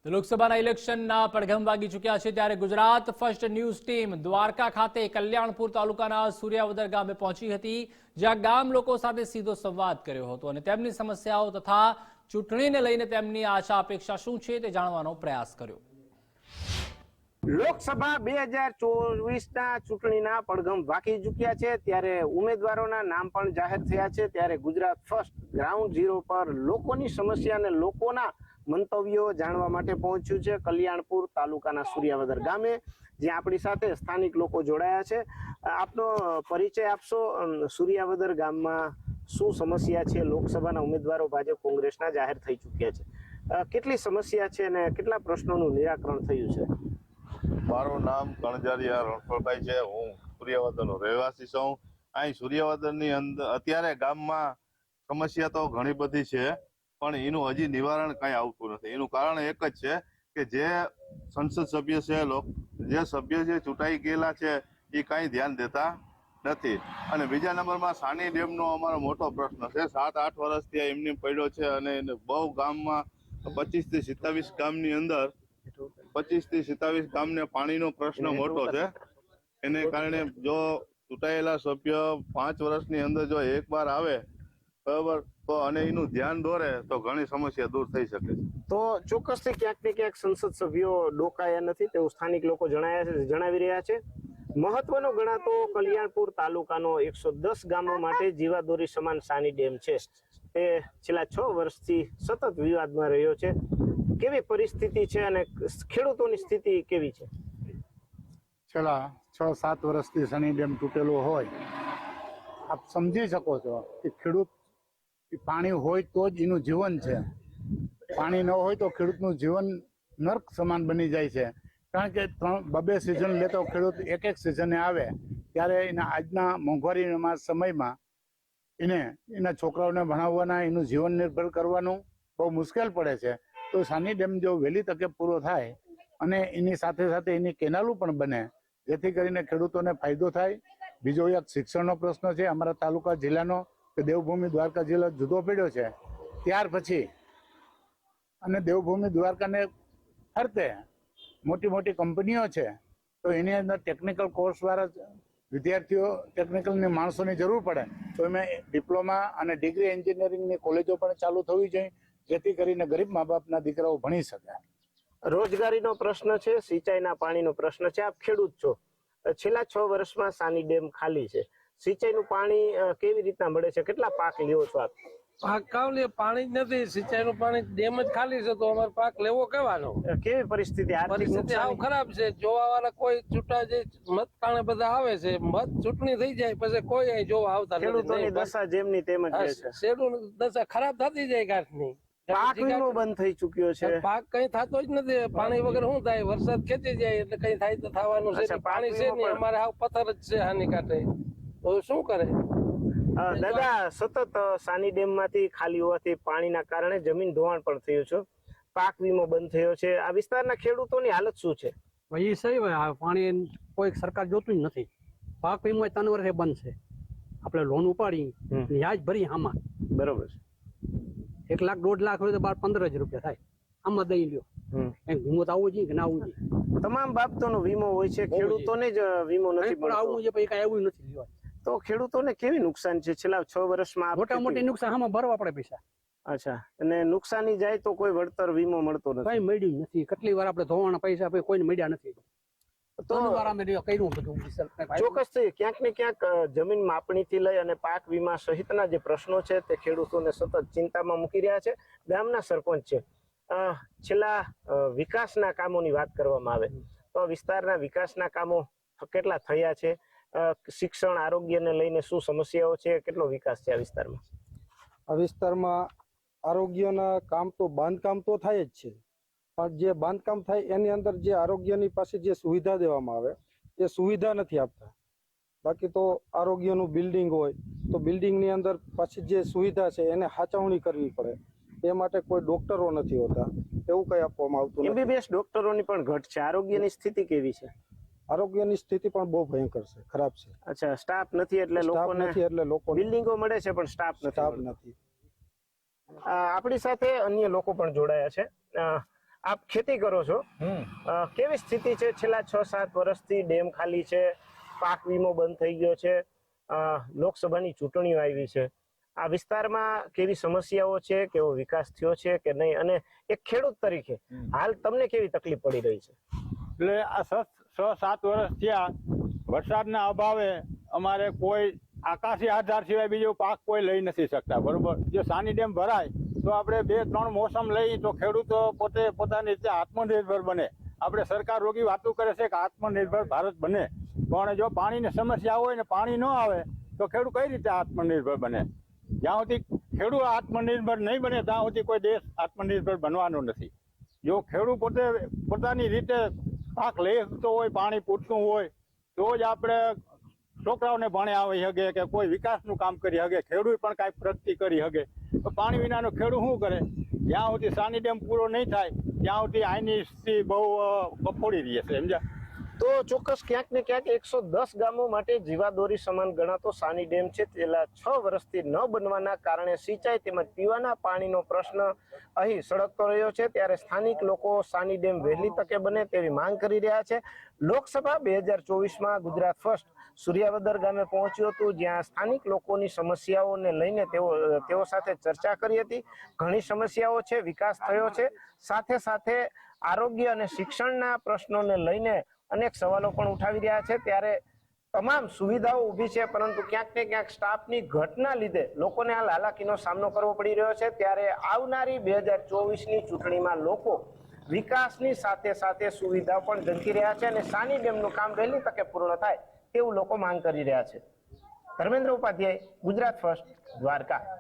લોકસભાના ઇલેક્શનના પડઘમ વાગી ચૂક્યા છે ત્યારે Gujarat first news team Dwarka ખાતે કલ્યાણપુર તાલુકાના સૂર્યાવદર ગામે પહોંચી હતી, જ્યાં ગામ લોકો સાથે સીધો સંવાદ કર્યો હતો અને તેમની સમસ્યાઓ તથા ચૂંટણીને લઈને તેમની આશા અપેક્ષા શું છે તે જાણવાનો પ્રયાસ કર્યો। લોકસભા 2024ના ચૂંટણીના પડઘમ વાગી ચૂક્યા છે ત્યારે ઉમેદવારોના નામ પણ જાહેર થયા છે ત્યારે ગુજરાત ફર્સ્ટ ગ્રાઉન્ડ ઝીરો પર લોકોની સમસ્યા અને લોકોના મંતવ્યો જાણવા માટે પહોંચ્યું છે કલ્યાણપુર તાલુકાના સૂર્યાવદર ગામે, જ્યાં આપણી સાથે સ્થાનિક લોકો જોડાયા છે। આપનો પરિચય આપશો? સૂર્યાવદર ગામમાં શું સમસ્યા છે? લોકસભાના ઉમેદવારો ભાજપ કોંગ્રેસના જાહેર થઈ ચૂક્યા છે, કેટલી સમસ્યા છે અને કેટલા પ્રશ્નોનું નિરાકરણ થયું છે? મારું નામ કણજારિયા રણછોડભાઈ છે। હું સૂર્યાવદરનો રહેવાસી છું। અહીં સૂર્યાવદરની અંદર અત્યારે ગામમાં સમસ્યા તો ઘણી બધી છે, પણ એનું હજી નિવારણ કાંઈ આવતું નથી। એનું કારણ એક જ છે કે જે સંસદ સભ્ય છે, જે સભ્ય જે ચૂંટાઈ ગયેલા છે એ કાંઈ ધ્યાન દેતા નથી। અને બીજા નંબરમાં સાની ડેમનો અમારો મોટો પ્રશ્ન છે। 7-8 વર્ષથી એમને પડ્યો છે અને બહુ ગામમાં 25 થી 27 ગામની અંદર 25 થી 27 ગામને પાણીનો પ્રશ્ન મોટો છે। એને કારણે જો ચૂંટાયેલા સભ્ય 5 વર્ષની અંદર જો એકવાર આવે બરાબર તો અને એનું ધ્યાન દોરે તો ઘણી સમસ્યા દૂર થઈ શકે છે। તો ચોક્કસથી ક્યાંક ને ક્યાંક સંસદ સભ્યો ડોકાયા નથી તેવું સ્થાનિક લોકો જણાવી રહ્યા છે। મહત્વનો ગણાતો કલ્યાણપુર તાલુકાનો 110 ગામો માટે જીવાદોરી સમાન સાની ડેમ છે, તે છેલ્લા 6 વર્ષથી સતત વિવાદમાં રહ્યો છે। કેવી પરિસ્થિતિ છે અને ખેડૂતોની સ્થિતિ કેવી છે? છેલ્લા 6-7 વર્ષથી સની ડેમ તૂટેલો હોય, આપ સમજી શકો છો કે ખેડૂત પાણી હોય તો જ એનું જીવન છે, પાણી ન હોય તો ખેડૂતનું જીવન નર્ક સમાન બની જાય છે। કારણ કે 2 સિઝન લેતો ખેડૂત એક સિઝને આવે ત્યારે એના આજના મોંઘવારીના સમયમાં એના છોકરાઓને ભણાવવાના, એનું જીવન નિર્ભર કરવાનું બહુ મુશ્કેલ પડે છે। તો સાની ડેમ જો વહેલી તકે પૂરો થાય અને એની સાથે સાથે એની કેનાલો પણ બને જેથી કરીને ખેડૂતોને ફાયદો થાય। બીજો એક શિક્ષણનો પ્રશ્ન છે, અમારા તાલુકા જિલ્લાનો કે દેવભૂમિ દ્વારકા જિલ્લો જુદો પડ્યો છે, ત્યાર પછી અને દેવભૂમિ દ્વારકાને ફરતે મોટી મોટી કંપનીઓ છે, તો એની અંદર ટેકનિકલ કોર્સવાળા વિદ્યાર્થીઓ, ટેકનિકલની માણસોની જરૂર પડે તો એમાં ડિપ્લોમા અને ડિગ્રી એન્જિનિયરિંગની કોલેજો પણ ચાલુ થવી જોઈએ જેથી કરીને ગરીબ મા બાપના દીકરાઓ ભણી શકે। રોજગારીનો પ્રશ્ન છે, સિંચાઈના પાણીનો પ્રશ્ન છે। આપ ખેડૂત છો, છેલ્લા 6 વર્ષમાં સાની ડેમ ખાલી છે, સિંચાઈનું પાણી કેવી રીતના મળે છે? કેટલા પાક લ્યો છો આપ? પાક કાવલે પાણી જ નથી, સિંચાઈનું પાણી ડેમ જ ખાલી છે તો અમારે પાક લેવો કેવાનો? કેવી પરિસ્થિતિ? પરિસ્થિતિ આવ ખરાબ છે। જોવા વાળા કોઈ છૂટા જે મત કારણે બધા આવે છે, મત ચૂંટણી થઈ જાય પછી કોઈ અહીં જોવા આવતા નથી। ખેડૂતોની દશા જેમની તેમ જ છે, શેરનું દશા ખરાબ થતી જાય કાઠની। પાક વીમો બંધ થઈ ચુક્યો છે, પાક કઈ થતો જ નથી। પાણી વગર શું થાય? વરસાદ ખેંચી જાય એટલે કઈ થાય તો થવાનું છે, પાણી છે નહીં, અમારે હાવ પથ્થર જ છે હાની કાંઠે, તો શું કરે? દાદા, સતત સાની ડેમ માંથી ખાલી હોવાથી પાણીના કારણે જમીન ધોવાણ પણ થયું છે, પાક વીમો બંધ થયો છે, આ વિસ્તારના ખેડૂતોની હાલત શું છે? એ સહી પાણી કોઈ સરકાર જોતું જ નથી। પાક વીમો 3 વર્ષે બંધ છે, આપણે લોન ઉપાડી વ્યાજ ભરી આમાં બરોબર છે, 1 લાખ 1.5 લાખ હોય તો 15,000 રૂપિયા થાય, આમાં દઈ લ્યો। વીમો તો આવવું જોઈએ કે ના આવવું જોઈએ? તમામ બાબતોનો વીમો હોય છે, ખેડૂતોને જ વીમો નથી પણ આવવું જોઈએ, પછી કઈ આવ્યું નથી લેવા। તો ખેડૂતોને કેવી નુકસાન છે છેલ્લા 6 વર્ષમાં? મોટા મોટી નુકસાન આમાં ભરવા પડે પૈસા। અચ્છા, અને નુકસાની જાય તો કોઈ વળતર વીમો મળતો નથી? કઈ મળ્યું નથી, કેટલી વાર આપણે ધોવાના પૈસા કોઈને મળ્યા નથી, તો કર્યું બધું। ચોક્કસથી ક્યાંક ને ક્યાંક જમીન માપણીથી લઈ અને પાક વીમા સહિતના જે પ્રશ્નો છે તે ખેડૂતોને સતત ચિંતામાં મૂકી રહ્યા છે। ગામના સરપંચ છે, છેલ્લા વિકાસના કામોની વાત કરવામાં આવે તો વિસ્તારના વિકાસના કામો કેટલા થયા છે? શિક્ષણ, આરોગ્યને લઈને શું સમસ્યાઓ છે? કેટલો વિકાસ છે આ વિસ્તારમાં? આ વિસ્તારમાં આરોગ્યના કામ તો બાંધકામ તો થાય જ છે, પણ જે બાંધકામ થાય એની અંદર જે આરોગ્યની પાસે જે સુવિધા દેવામાં આવે એ સુવિધા નથી આપતા। બાકી તો આરોગ્યનું બિલ્ડિંગ હોય તો બિલ્ડિંગની અંદર પાછી જે સુવિધા છે એને સાચવણી કરવી પડે, એ માટે કોઈ ડોક્ટરો નથી હોતા, એવું કઈ આપવામાં આવતું નથી। MBBS ડોક્ટરોની પણ ઘટ છે, આરોગ્યની સ્થિતિ કેવી છે? આરોગ્યની સ્થિતિ પણ બહુ ભયંકર છે, ખરાબ છે। અચ્છા, સ્ટાફ નથી એટલે લોકો બિલ્ડિંગો મળે છે પણ સ્ટાફ નથી। આપણી સાથે અન્ય લોકો પણ જોડાયા છે। આપ ખેતી કરો છો, કેવી સ્થિતિ છે? છેલ્લા 6-7 વર્ષથી ડેમ ખાલી છે, પાક વીમો બંધ થઈ ગયો છે, લોકસભાની ચૂંટણીઓ આવી છે. આ વિસ્તારમાં કેવી સમસ્યાઓ છે, કેવો વિકાસ થયો છે કે નહીં, અને એક ખેડૂત તરીકે હાલ તમને કેવી તકલીફ પડી રહી છે? એટલે આ 6-7 વર્ષ થયા, વરસાદના અભાવે અમારે કોઈ આકાશી આધાર સિવાય બીજો પાક કોઈ લઈ નથી શકતા. બરોબર, જો સાની ડેમ ભરાય તો આપણે 2-3 મોસમ લઈ તો ખેડૂતો પોતે પોતાની રીતે આત્મનિર્ભર બને. આપણે સરકાર રોગી વાતો કરે છે કે આત્મનિર્ભર ભારત બને, પણ જો પાણીની સમસ્યા હોય ને પાણી ન આવે તો ખેડૂત કઈ રીતે આત્મનિર્ભર બને? જ્યાં સુધી ખેડૂત આત્મનિર્ભર નહીં બને ત્યાં સુધી કોઈ દેશ આત્મનિર્ભર બનવાનો નથી. જો ખેડૂત પોતે પોતાની રીતે પાક લઈ શકતો હોય, પાણી પૂરતું હોય, તો જ આપણે છોકરાઓને ભણે આવી શકે કે કોઈ વિકાસનું કામ કરી શકે, ખેડૂત પણ કાંઈ પ્રગતિ કરી શકે. તો પાણી વિનાનો ખેડૂત શું કરે? જ્યાં સુધી સાની ડેમ પૂરો નહીં થાય ત્યાં સુધી આની સ્થિતિ બહુ કફોડી રહી છે. સમજ્યા? તો ચોક્કસ ક્યાંક ને ક્યાંક 110 ગામો માટે જીવાદોરી સમાન ગણાતો સાની ડેમ છે, છેલ્લા 6 વર્ષથી ન બનવાના કારણે સિંચાઈ તેમજ પીવાના પાણીનો પ્રશ્ન અહીં સળગતો રહ્યો છે. ત્યારે સ્થાનિક લોકો સાની ડેમ વહેલી તકે બને તેવી માંગ કરી રહ્યા છે. લોકસભા 2024માં ગુજરાત ફર્સ્ટ સૂર્યાવદર ગામે પહોંચ્યું હતું, જ્યાં સ્થાનિક લોકોની સમસ્યાઓને લઈને તેઓ સાથે ચર્ચા કરી હતી. ઘણી સમસ્યાઓ છે, વિકાસ થયો છે, સાથે સાથે આરોગ્ય અને શિક્ષણના પ્રશ્નોને લઈને અનેક સવાલો પણ ઉઠાવી રહ્યા છે. ત્યારે તમામ સુવિધાઓ ઊભી છે, પરંતુ ક્યાંક ને ક્યાંક સ્ટાફની ઘટના લીધે લોકોને આ હાલાકીનો સામનો કરવો પડી રહ્યો છે. ત્યારે આવનારી 2024ની ચૂંટણીમાં લોકો વિકાસની સાથે સાથે સુવિધા પણ ઝંખી રહ્યા છે અને સાની ડેમનું કામ વહેલી તકે પૂર્ણ થાય તેવું લોકો માંગ કરી રહ્યા છે. ધર્મેન્દ્ર ઉપાધ્યાય, ગુજરાત ફર્સ્ટ, દ્વારકા.